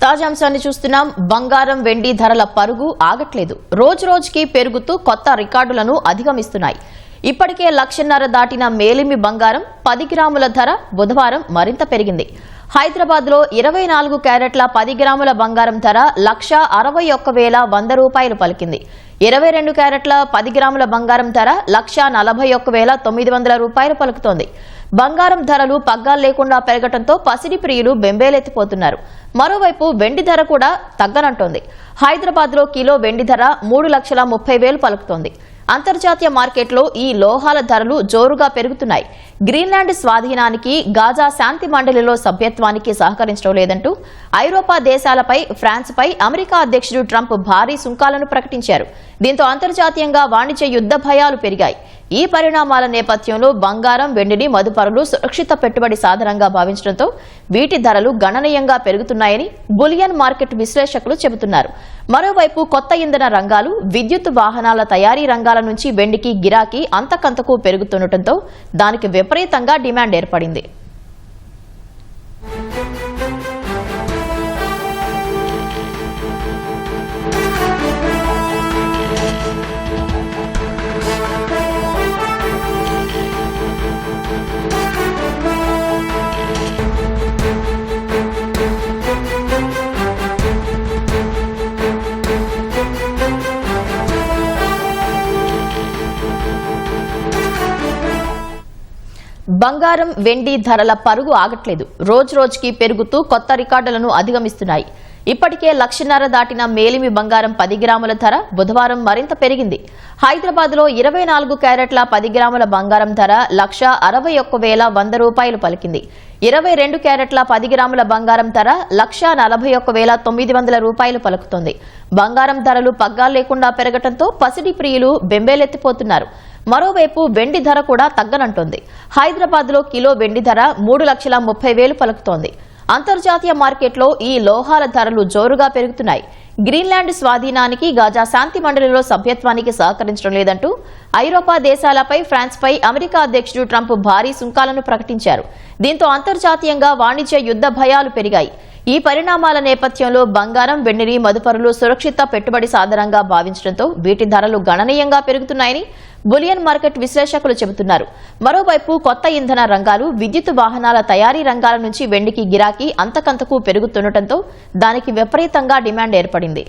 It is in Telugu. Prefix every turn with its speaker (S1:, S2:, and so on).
S1: తాజాంశాన్ని చూస్తున్నాం. బంగారం వెండి ధరల పరుగు ఆగట్లేదు. రోజు రోజుకి పెరుగుతూ కొత్త రికార్డులను అధిగమిస్తున్నాయి. ఇప్పటికే 1,50,000 దాటిన మేలిమి బంగారం 10 గ్రాముల ధర బుధవారం మరింత పెరిగింది. హైదరాబాద్ లో 24 క్యారెట్ల 10 గ్రాముల బంగారం ధర 1,61,100 రూపాయలు పలికింది. 22 క్యారెట్ల 10 గ్రాముల బంగారం ధర 1,41,900 రూపాయలు పలుకుతోంది. బంగారం ధరలు పగ్గాలు లేకుండా పెరగడంతో పసిడి ప్రియులు బెంబేలెత్తిపోతున్నారు. మరోవైపు వెండి ధర కూడా తగ్గనంటోంది. హైదరాబాద్ లో కిలో వెండి ధర 3,30,000 పలుకుతోంది. అంతర్జాతీయ మార్కెట్లో ఈ లోహాల ధరలు జోరుగా పెరుగుతున్నాయి. గ్రీన్లాండ్ స్వాధీనానికి, గాజా శాంతి మండలిలో సభ్యత్వానికి సహకరించడం లేదంటూ ఐరోపా దేశాలపై, ఫ్రాన్స్పై అమెరికా అధ్యక్షుడు ట్రంప్ భారీ సుంకాలను ప్రకటించారు. దీంతో అంతర్జాతీయంగా వాణిజ్య యుద్ధ భయాలు పెరిగాయి. ఈ పరిణామాల నేపథ్యంలో బంగారం, వెండిని మదుపరులు సురక్షిత పెట్టుబడి సాధనంగా భావించడంతో వీటి ధరలు గణనీయంగా పెరుగుతున్నాయని బులియన్ మార్కెట్ విశ్లేషకులు చెబుతున్నారు. మరోవైపు కొత్త ఇంధన రంగాలు, విద్యుత్ వాహనాల తయారీ రంగాల నుంచి వెండికి గిరాకీ అంతకంతకు పెరుగుతుండటంతో దానికి విపరీతంగా డిమాండ్ ఏర్పడింది. బంగారం, వెండి ధరల పరుగు ఆగట్లేదు. రోజు రోజుకి పెరుగుతూ కొత్త రికార్డులను అధిగమిస్తున్నాయి. ఇప్పటికే 1,50,000 దాటిన మేలిమి బంగారం 10 గ్రాముల ధర బుధవారం మరింత పెరిగింది. హైదరాబాద్ లో 24 క్యారెట్ల 10 గ్రాముల బంగారం ధర 1,61,100 రూపాయలు పలికింది. 22 క్యారెట్ల 10 గ్రాముల బంగారం ధర 1,41,900 రూపాయలు పలుకుతోంది. బంగారం ధరలు పగ్గాలు లేకుండా పెరగడంతో పసిడి ప్రియులు బెంబేలెత్తిపోతున్నారు. మరోవైపు వెండి ధర కూడా తగ్గనంటోంది. హైదరాబాద్ లో కిలో వెండి ధర 3,30,000 పలుకుతోంది. అంతర్జాతీయ మార్కెట్లో ఈ లోహాల ధరలు జోరుగా పెరుగుతున్నాయి. గ్రీన్లాండ్ స్వాధీనానికి, గాజా శాంతి మండలిలో సభ్యత్వానికి సహకరించడం లేదంటూ ఐరోపా దేశాలపై, ఫ్రాన్స్పై అమెరికా అధ్యక్షుడు ట్రంప్ భారీ సుంకాలను ప్రకటించారు. దీంతో అంతర్జాతీయంగా వాణిజ్య యుద్ధ భయాలు పెరిగాయి. ఈ పరిణామాల నేపథ్యంలో బంగారం, వెండిని మదుపరులు సురక్షిత పెట్టుబడి సాధనంగా భావించడంతో వీటి ధరలు గణనీయంగా పెరుగుతున్నాయని బులియన్ మార్కెట్ విశ్లేషకులు చెబుతున్నారు. మరోవైపు కొత్త ఇంధన రంగాలు, విద్యుత్ వాహనాల తయారీ రంగాల నుంచి వెండికి గిరాకీ అంతకంతకు పెరుగుతుండటంతో దానికి విపరీతంగా డిమాండ్ ఏర్పడింది.